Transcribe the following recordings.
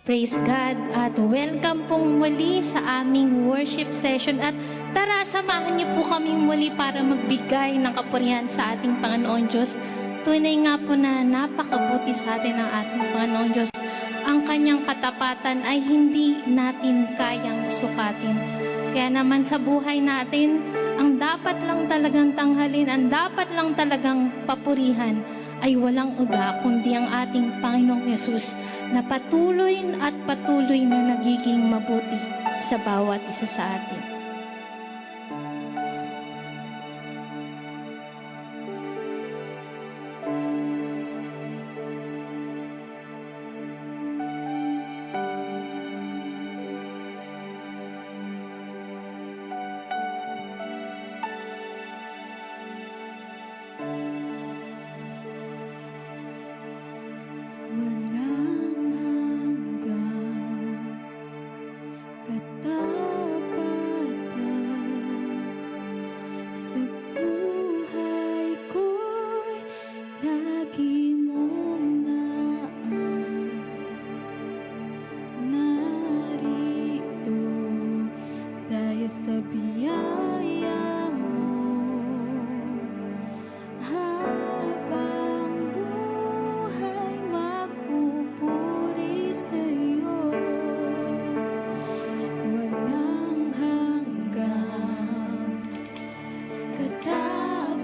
Praise God at welcome pong muli sa aming worship session at tara samahan niyo po kami muli para magbigay ng kapurihan sa ating Panginoon Diyos. Tunay nga po na napakabuti sa atin ng ating Panginoon Diyos. Ang kanyang katapatan ay hindi natin kayang sukatin. Kaya naman sa buhay natin, ang dapat lang talagang tanghalin, ang dapat lang talagang papurihan ay walang iba kundi ang ating Panginoong Yesus na patuloy na nagiging mabuti sa bawat isa sa atin. Sa biyaya mo, habang buhay magpupuri sa'yo, walang hanggang katapatan.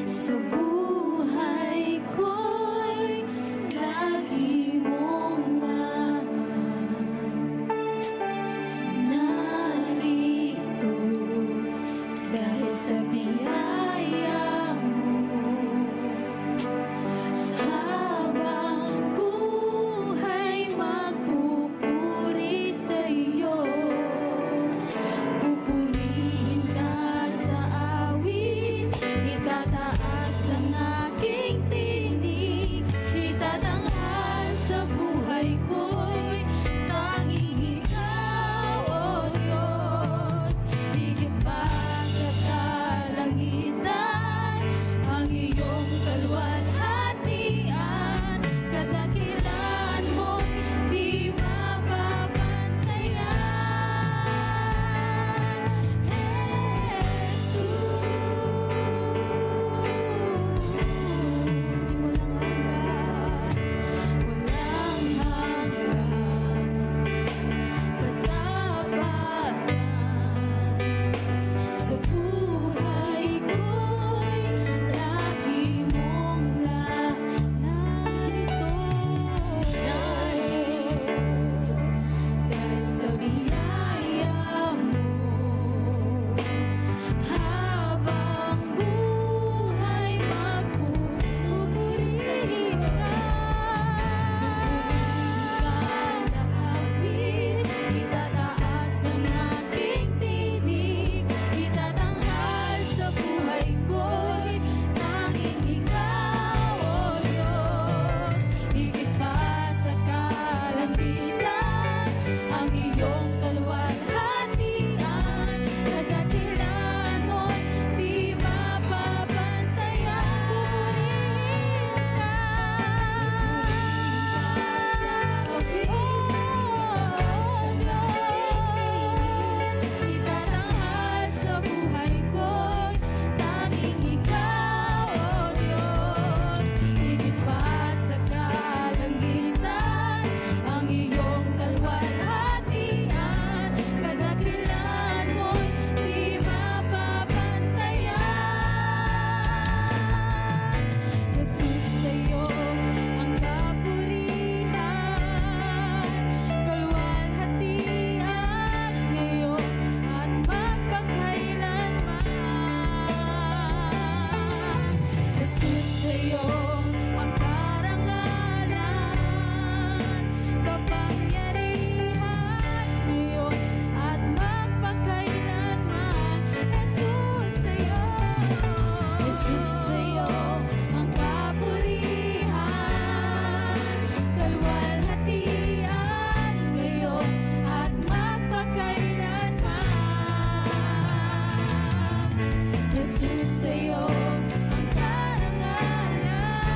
Sa buhay ko'y lagi mong sa biyaya mo, habang buhay magpupuri sa'yo. Pupurihin ka sa awit, itataas ang aking tinig, itatanghal sa buhay ko'y tanging ikaw, O Diyos. Higit pa sa kalangitan, ang iyong kalwalhatian, kadakilan mo'y di mapapantayan. Jesus, simulang hanggan, walang hanggan, katapatan. Sa buhay ko'y lagi mong narito, dahil sa biyaya mo, habang buhay magpupuri sa'yo ka. Sa awit, itataas ang aking tinig, itatanghal sa buhay ko'y tanging ikaw, O Diyos. Higit pa sa kalangitan, ang iyong kalwalhatian, kadakilan mo'y di mapapantayan. Pupurihin ka sa awit, itatanghal sa buhay ko'y tanging ikaw, O Diyos. Higit pa sa kalangitan, ang iyong kalwalhatian, kadakilan mo'y di mapapantayan. Jesus, sa'yo ang kapurihan, kalwalhatian, ngayon at magpakailanman. Jesus, sa'yo ang karangalan, kapangyarihan, ngayon at magpakailanman. Jesus, sa'yo ang kapurihan, kalwalhatian, ngayon at magpakailanman. Jesus, sa'yo ang karangalan,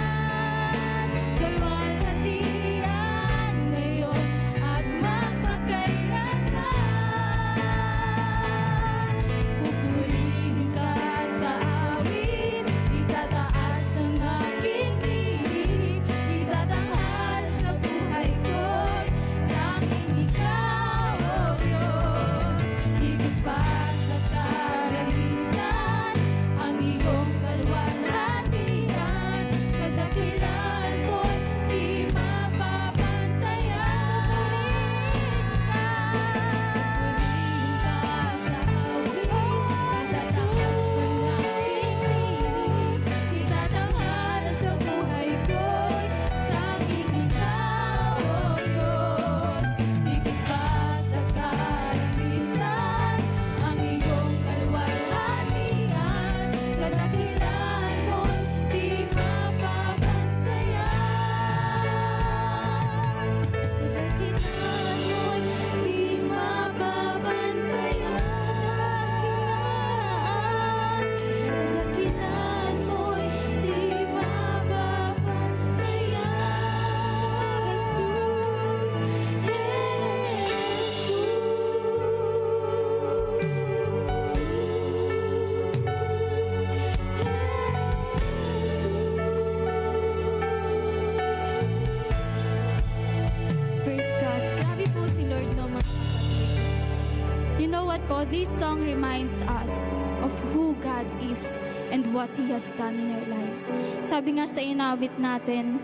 po, this song reminds us of who God is and what He has done in our lives. Sabi nga sa inawit natin,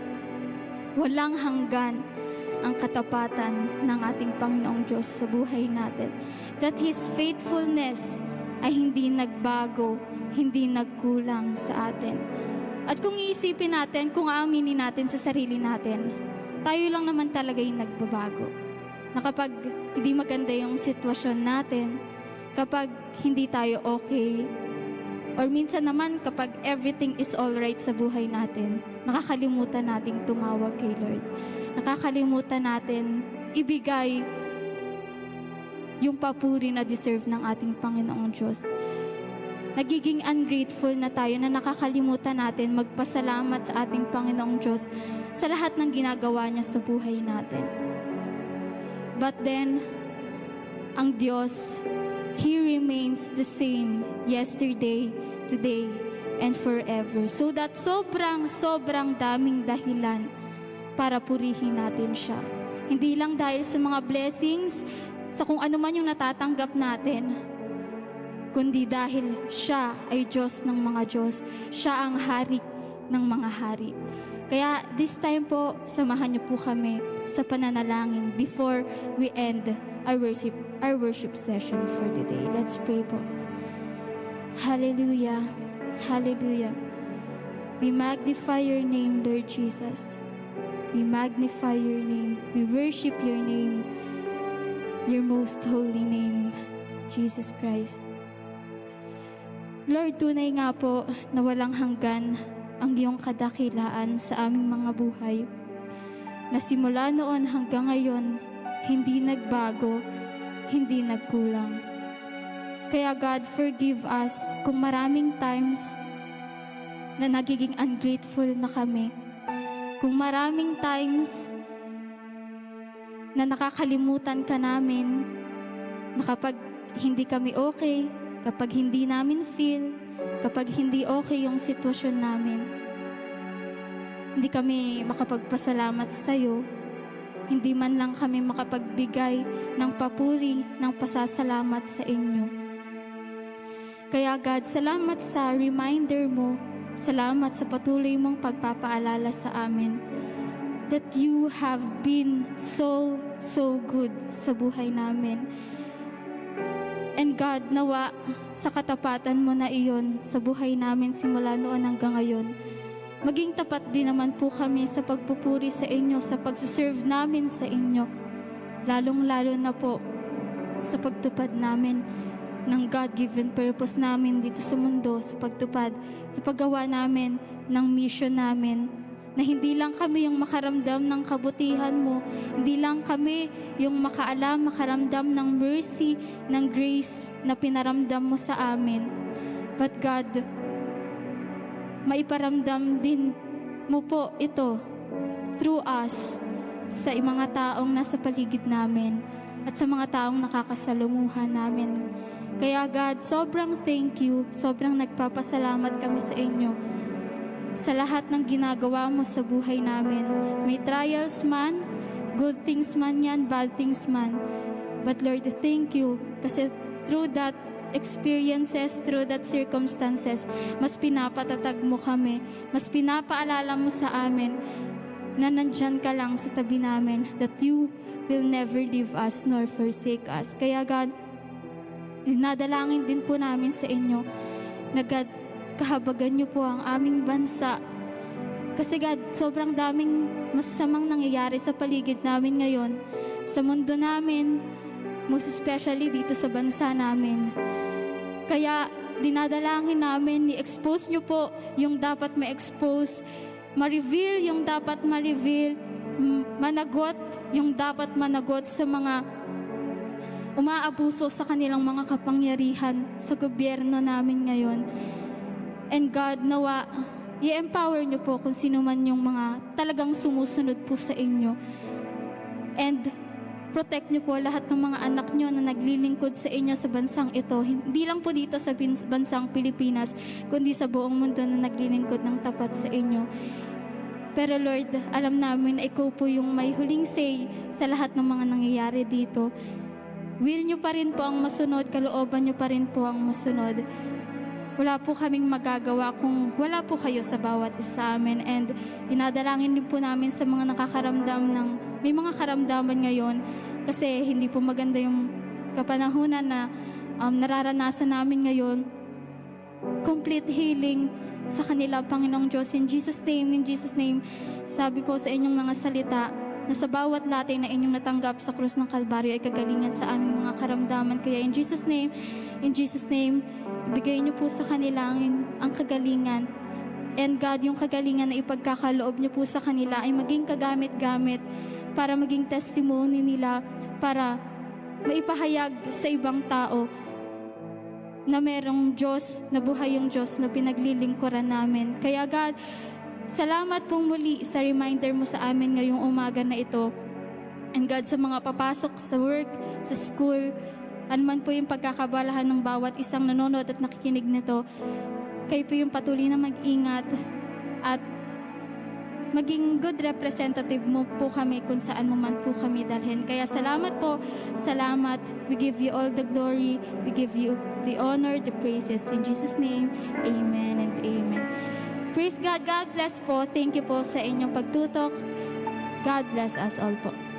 walang hanggan ang katapatan ng ating Panginoong Diyos sa buhay natin. That His faithfulness ay hindi nagbago, hindi nagkulang sa atin. At kung iisipin natin, kung aaminin natin sa sarili natin, tayo lang naman talaga yung nagbabago. Na kapag hindi maganda yung sitwasyon natin, kapag hindi tayo okay, or minsan naman kapag everything is alright sa buhay natin, nakakalimutan nating tumawag kay Lord. Nakakalimutan natin ibigay yung papuri na deserve ng ating Panginoong Diyos. Nagiging ungrateful na tayo na nakakalimutan natin magpasalamat sa ating Panginoong Diyos sa lahat ng ginagawa niya sa buhay natin. But then, ang Diyos, He remains the same yesterday, today, and forever. So that sobrang daming dahilan para purihin natin siya. Hindi lang dahil sa mga blessings, sa kung ano man yung natatanggap natin, kundi dahil siya ay Diyos ng mga Diyos. Siya ang hari ng mga hari. Kaya this time po, samahan niyo po kami sa pananalangin before we end our worship session for today. Let's pray po. Hallelujah. Hallelujah. We magnify your name, Lord Jesus. We magnify your name. We worship your name, your most holy name, Jesus Christ. Lord, tunay nga po na walang hanggan ang iyong kadakilaan sa aming mga buhay. Na simula noon hanggang ngayon, hindi nagbago, hindi nagkulang. Kaya God, forgive us kung maraming times na nagiging ungrateful na kami. Kung maraming times na nakakalimutan ka namin, na kapag hindi kami okay, kapag hindi namin feel, kapag hindi okay yung sitwasyon namin, hindi kami makapagpasalamat sa iyo, hindi man lang kami makapagbigay ng papuri, ng pasasalamat sa inyo. Kaya God, salamat sa reminder mo, salamat sa patuloy mong pagpapaalala sa amin that you have been so good sa buhay namin. And God, nawa sa katapatan mo na iyon sa buhay namin simula noon hanggang ngayon, maging tapat din naman po kami sa pagpupuri sa inyo, sa pagsiserve namin sa inyo, lalong-lalo na po sa pagtupad namin ng God-given purpose namin dito sa mundo, sa pagtupad, sa paggawa namin ng mission namin, na hindi lang kami yung makaramdam ng kabutihan mo, hindi lang kami yung makaalam, makaramdam ng mercy, ng grace na pinaramdam mo sa amin. But God, maiparamdam din mo po ito through us sa mga taong nasa paligid namin at sa mga taong nakakasalumuhan namin. Kaya God, sobrang thank you, sobrang nagpapasalamat kami sa inyo sa lahat ng ginagawa mo sa buhay namin. May trials man, good things man yan, bad things man. But Lord, thank you kasi through that experiences, through that circumstances, mas pinapatatag mo kami, mas pinapaalala mo sa amin na nandyan ka lang sa tabi namin, that you will never leave us nor forsake us. Kaya God, dinadalangin din po namin sa inyo na God, kahabagan niyo po ang aming bansa. Kasi God, sobrang daming masasamang nangyayari sa paligid namin ngayon, sa mundo namin, most especially dito sa bansa namin. Kaya dinadalangin namin, i-expose niyo po yung dapat ma-expose, ma-reveal yung dapat ma-reveal, managot yung dapat managot sa mga umaabuso sa kanilang mga kapangyarihan sa gobyerno namin ngayon. And God, nawa, i-empower niyo po kung sino man yung mga talagang sumusunod po sa inyo. And protect niyo po lahat ng mga anak niyo na naglilingkod sa inyo sa bansang ito. Hindi lang po dito sa bansang Pilipinas, kundi sa buong mundo na naglilingkod ng tapat sa inyo. Pero Lord, alam namin na ikaw po yung may huling say sa lahat ng mga nangyayari dito. will nyo pa rin po ang masunod, kalooban nyo pa rin po ang masunod. Wala po kaming magagawa kung wala po kayo sa bawat isa sa amin. And dinadalangin din po namin sa mga nakakaramdam ng, may mga karamdaman ngayon, kasi hindi po maganda yung kapanahunan na nararanasan namin ngayon. Complete healing sa kanila, Panginoong Diyos. In Jesus' name, sabi po sa inyong mga salita, na sa bawat latay na inyong natanggap sa krus ng Kalbaryo ay kagalingan sa aming mga karamdaman. Kaya in Jesus' name, ibigay niyo po sa kanila ang kagalingan. And God, yung kagalingan na ipagkakaloob niyo po sa kanila ay maging kagamit-gamit para maging testimony nila, para maipahayag sa ibang tao na merong Diyos, na buhay yung Diyos na pinaglilingkuran namin. Kaya God, salamat pong muli sa reminder mo sa amin ngayong umaga na ito. And God, sa mga papasok sa work, sa school, anuman po yung pagkakabalahan ng bawat isang nanonood at nakikinig nito, kayo po yung patuloy na mag-ingat at maging good representative mo po kami kung saan mo man po kami dalhin. Kaya salamat po, salamat. We give you all the glory. We give you the honor, the praises. In Jesus' name, amen and amen. Praise God. God bless po. Thank you po sa inyong pagtutok. God bless us all po.